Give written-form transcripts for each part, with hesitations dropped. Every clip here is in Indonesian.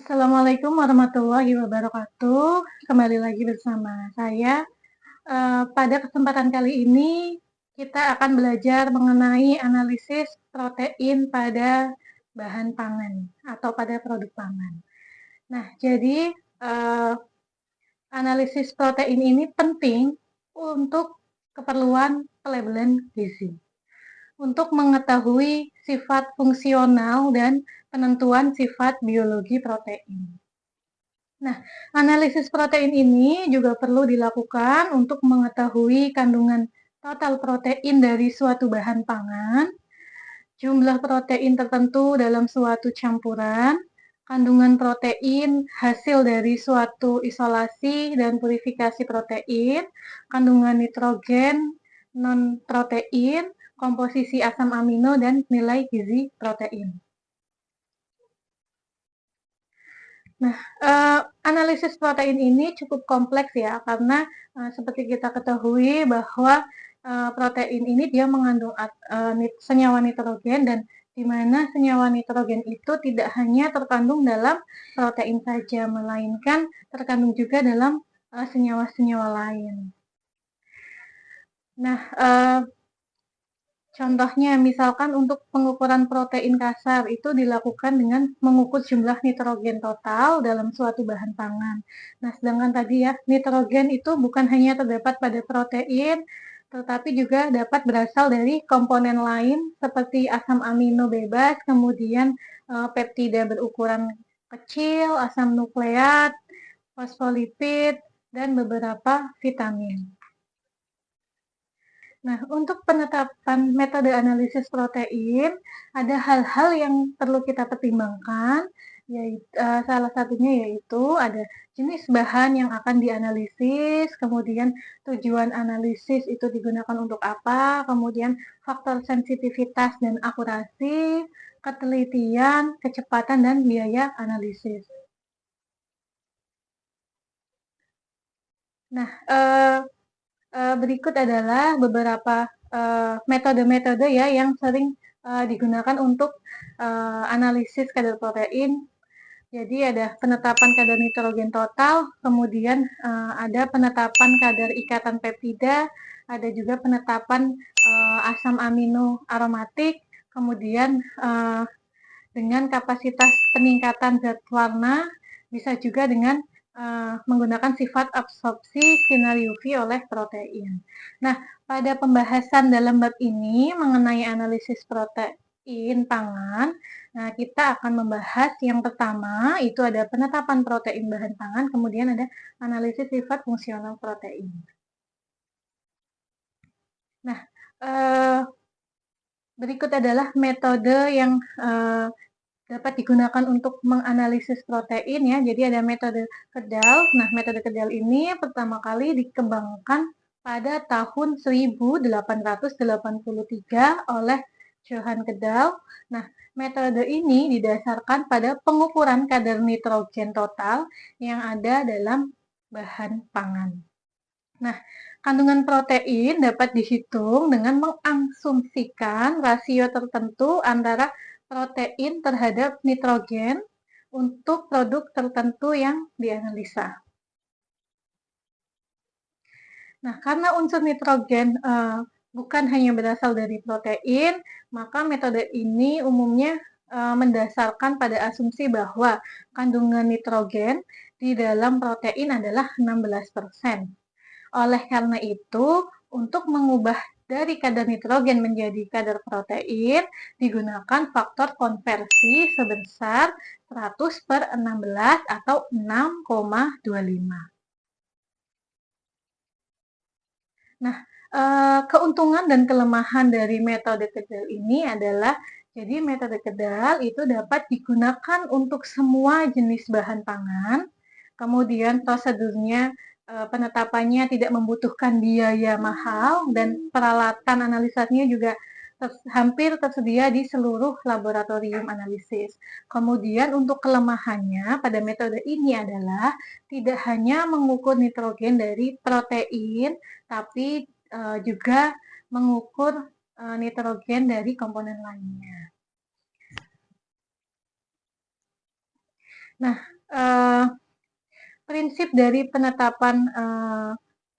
Assalamualaikum warahmatullahi wabarakatuh. Kembali lagi bersama saya. Pada kesempatan kali ini kita akan belajar mengenai analisis protein pada bahan pangan atau pada produk pangan. Nah, jadi analisis protein ini penting untuk keperluan pelabelan gizi, untuk mengetahui sifat fungsional dan penentuan sifat biologi protein. Nah, analisis protein ini juga perlu dilakukan untuk mengetahui kandungan total protein dari suatu bahan pangan, jumlah protein tertentu dalam suatu campuran, kandungan protein hasil dari suatu isolasi dan purifikasi protein, kandungan nitrogen, non-protein, komposisi asam amino, dan nilai gizi protein. Nah, analisis protein ini cukup kompleks ya, karena seperti kita ketahui bahwa protein ini dia mengandung senyawa nitrogen, dan di mana senyawa nitrogen itu tidak hanya terkandung dalam protein saja, melainkan terkandung juga dalam senyawa-senyawa lain. Nah, contohnya, misalkan untuk pengukuran protein kasar itu dilakukan dengan mengukur jumlah nitrogen total dalam suatu bahan pangan. Nah, sedangkan tadi ya, nitrogen itu bukan hanya terdapat pada protein, tetapi juga dapat berasal dari komponen lain seperti asam amino bebas, kemudian peptida berukuran kecil, asam nukleat, fosfolipid, dan beberapa vitamin. Nah, untuk penetapan metode analisis protein, ada hal-hal yang perlu kita pertimbangkan, yaitu salah satunya yaitu ada jenis bahan yang akan dianalisis, kemudian tujuan analisis itu digunakan untuk apa, kemudian faktor sensitivitas dan akurasi, ketelitian, kecepatan, dan biaya analisis. Nah, berikut adalah beberapa metode-metode ya yang sering digunakan untuk analisis kadar protein. Jadi ada penetapan kadar nitrogen total, kemudian ada penetapan kadar ikatan peptida, ada juga penetapan asam amino aromatik, kemudian dengan kapasitas peningkatan zat warna, bisa juga dengan menggunakan sifat absorpsi sinar UV oleh protein. Nah, pada pembahasan dalam bab ini mengenai analisis protein pangan, nah kita akan membahas yang pertama itu ada penetapan protein bahan pangan, kemudian ada analisis sifat fungsional protein. Nah, berikut adalah metode yang dapat digunakan untuk menganalisis protein ya. Jadi ada metode Kedal. Nah, metode Kedal ini pertama kali dikembangkan pada tahun 1883 oleh Johann Kedal. Nah, metode ini didasarkan pada pengukuran kadar nitrogen total yang ada dalam bahan pangan. Nah, kandungan protein dapat dihitung dengan mengasumsikan rasio tertentu antara protein terhadap nitrogen untuk produk tertentu yang dianalisa. Nah, karena unsur nitrogen bukan hanya berasal dari protein, maka metode ini umumnya mendasarkan pada asumsi bahwa kandungan nitrogen di dalam protein adalah 16%. Oleh karena itu, untuk mengubah dari kadar nitrogen menjadi kadar protein, digunakan faktor konversi sebesar 100/16 atau 6,25. Nah, keuntungan dan kelemahan dari metode Kedal ini adalah, jadi metode Kedal itu dapat digunakan untuk semua jenis bahan pangan, kemudian prosedurnya penetapannya tidak membutuhkan biaya mahal, dan peralatan analisanya juga hampir tersedia di seluruh laboratorium analisis. Kemudian untuk kelemahannya pada metode ini adalah tidak hanya mengukur nitrogen dari protein, tapi juga mengukur nitrogen dari komponen lainnya. Nah, prinsip dari penetapan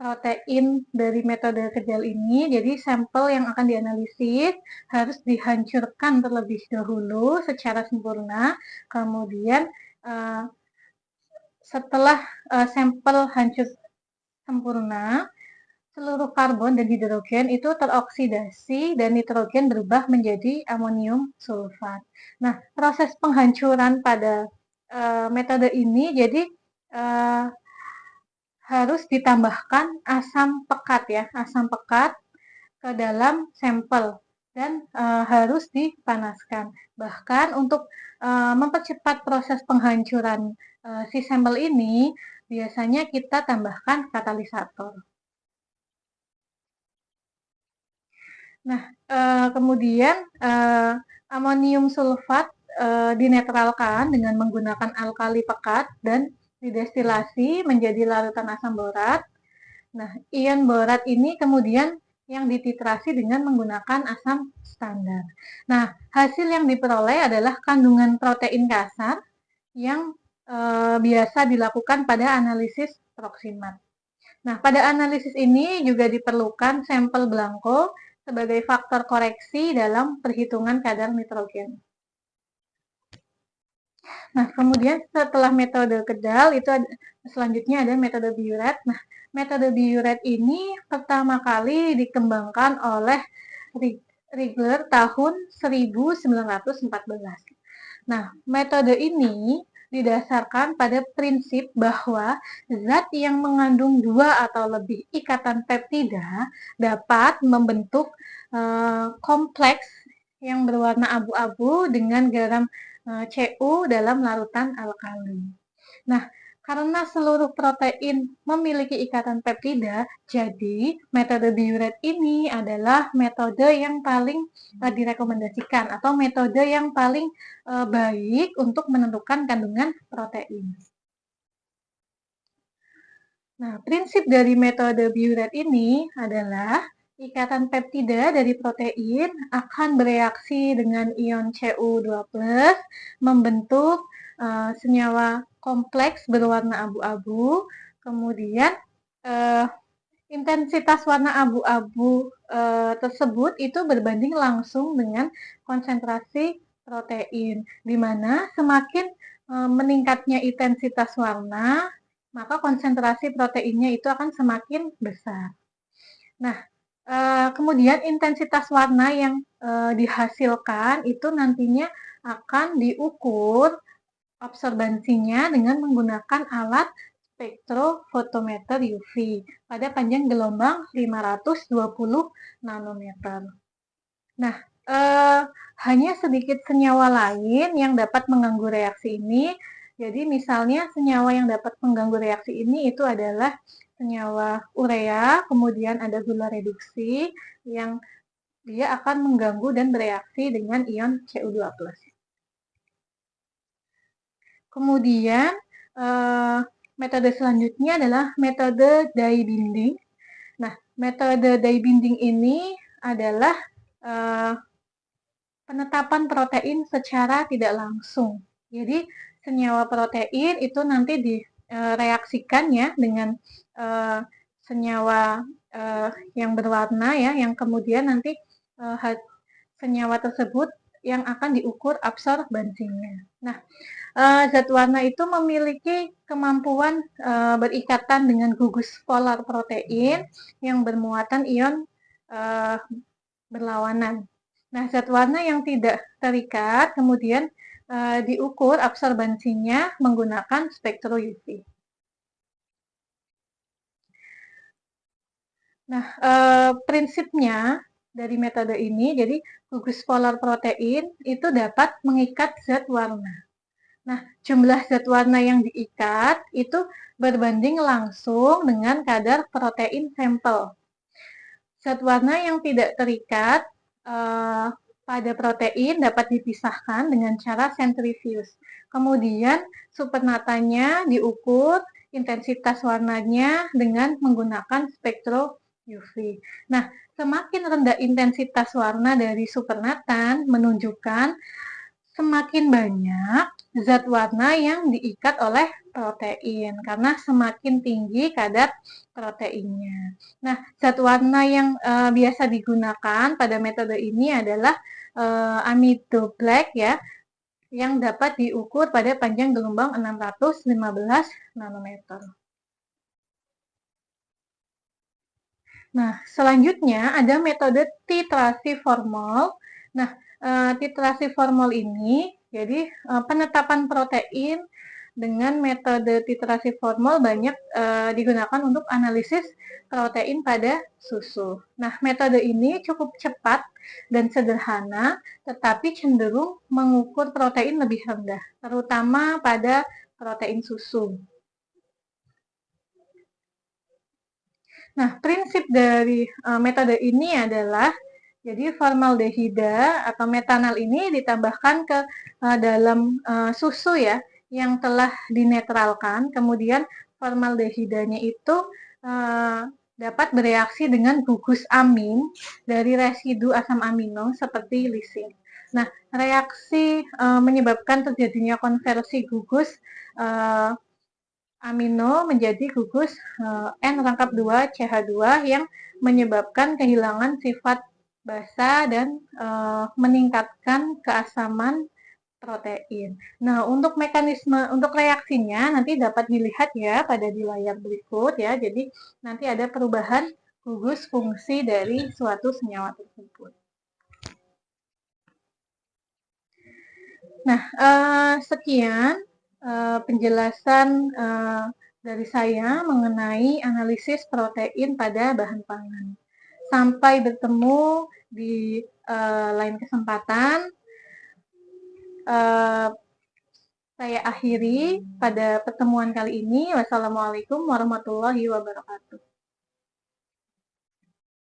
protein dari metode Kejal ini, jadi sampel yang akan dianalisis harus dihancurkan terlebih dahulu secara sempurna, kemudian setelah sampel hancur sempurna, seluruh karbon dan hidrogen itu teroksidasi dan nitrogen berubah menjadi amonium sulfat. Nah, proses penghancuran pada metode ini jadi harus ditambahkan asam pekat ya, asam pekat ke dalam sampel dan harus dipanaskan. Bahkan untuk mempercepat proses penghancuran si sampel ini, biasanya kita tambahkan katalisator. Nah, kemudian amonium sulfat dinetralkan dengan menggunakan alkali pekat dan didestilasi menjadi larutan asam borat. Nah, ion borat ini kemudian yang dititrasi dengan menggunakan asam standar. Nah, hasil yang diperoleh adalah kandungan protein kasar yang biasa dilakukan pada analisis proksimat. Nah, pada analisis ini juga diperlukan sampel belangko sebagai faktor koreksi dalam perhitungan kadar nitrogen. Nah, kemudian setelah metode Kedal itu selanjutnya ada metode Biuret. Nah, metode Biuret ini pertama kali dikembangkan oleh Rigler tahun 1914. Nah, metode ini didasarkan pada prinsip bahwa zat yang mengandung 2 atau lebih ikatan peptida dapat membentuk kompleks yang berwarna abu-abu dengan garam Cu dalam larutan alkali. Nah, karena seluruh protein memiliki ikatan peptida, jadi metode Biuret ini adalah metode yang paling direkomendasikan atau metode yang paling baik untuk menentukan kandungan protein. Nah, prinsip dari metode Biuret ini adalah ikatan peptida dari protein akan bereaksi dengan ion Cu2+, membentuk senyawa kompleks berwarna abu-abu, kemudian intensitas warna abu-abu tersebut itu berbanding langsung dengan konsentrasi protein, di mana semakin meningkatnya intensitas warna, maka konsentrasi proteinnya itu akan semakin besar. Nah, kemudian intensitas warna yang dihasilkan itu nantinya akan diukur absorbansinya dengan menggunakan alat spektrofotometer UV pada panjang gelombang 520 nanometer. Nah, hanya sedikit senyawa lain yang dapat mengganggu reaksi ini. Jadi misalnya senyawa yang dapat mengganggu reaksi ini itu adalah senyawa urea, kemudian ada gula reduksi yang dia akan mengganggu dan bereaksi dengan ion Cu2+. Kemudian metode selanjutnya adalah metode dye binding. Nah, metode dye binding ini adalah penetapan protein secara tidak langsung. Jadi senyawa protein itu nanti direaksikan ya dengan senyawa yang berwarna ya, yang kemudian nanti senyawa tersebut yang akan diukur absorbansinya. Nah, zat warna itu memiliki kemampuan berikatan dengan gugus polar protein yang bermuatan ion berlawanan. Nah, zat warna yang tidak terikat kemudian diukur absorbansinya menggunakan spektro UV. Nah, prinsipnya dari metode ini, jadi gugus polar protein itu dapat mengikat zat warna. Nah, jumlah zat warna yang diikat itu berbanding langsung dengan kadar protein sampel. Zat warna yang tidak terikat pada protein dapat dipisahkan dengan cara sentrifuge. Kemudian supernatanya diukur intensitas warnanya dengan menggunakan spektro UV. Nah, semakin rendah intensitas warna dari supernatan menunjukkan semakin banyak zat warna yang diikat oleh protein karena semakin tinggi kadar proteinnya. Nah, zat warna yang biasa digunakan pada metode ini adalah amido black ya, yang dapat diukur pada panjang gelombang 615 nanometer. Nah, selanjutnya ada metode titrasi formol. Nah, titrasi formol ini jadi penetapan protein dengan metode titrasi formol banyak digunakan untuk analisis protein pada susu. Nah, metode ini cukup cepat dan sederhana, tetapi cenderung mengukur protein lebih rendah, terutama pada protein susu. Nah, prinsip dari metode ini adalah jadi formaldehida atau metanal ini ditambahkan ke dalam susu ya yang telah dinetralkan. Kemudian formaldehidanya itu dapat bereaksi dengan gugus amin dari residu asam amino seperti lisin. Nah, reaksi menyebabkan terjadinya konversi gugus amino menjadi gugus N-2CH2 yang menyebabkan kehilangan sifat basa dan meningkatkan keasaman protein. Nah, untuk mekanisme untuk reaksinya nanti dapat dilihat ya pada di layar berikut ya. Jadi nanti ada perubahan gugus fungsi dari suatu senyawa tersebut. Nah, sekian penjelasan dari saya mengenai analisis protein pada bahan pangan. Sampai bertemu di lain kesempatan. Saya akhiri pada pertemuan kali ini. Wassalamualaikum warahmatullahi wabarakatuh.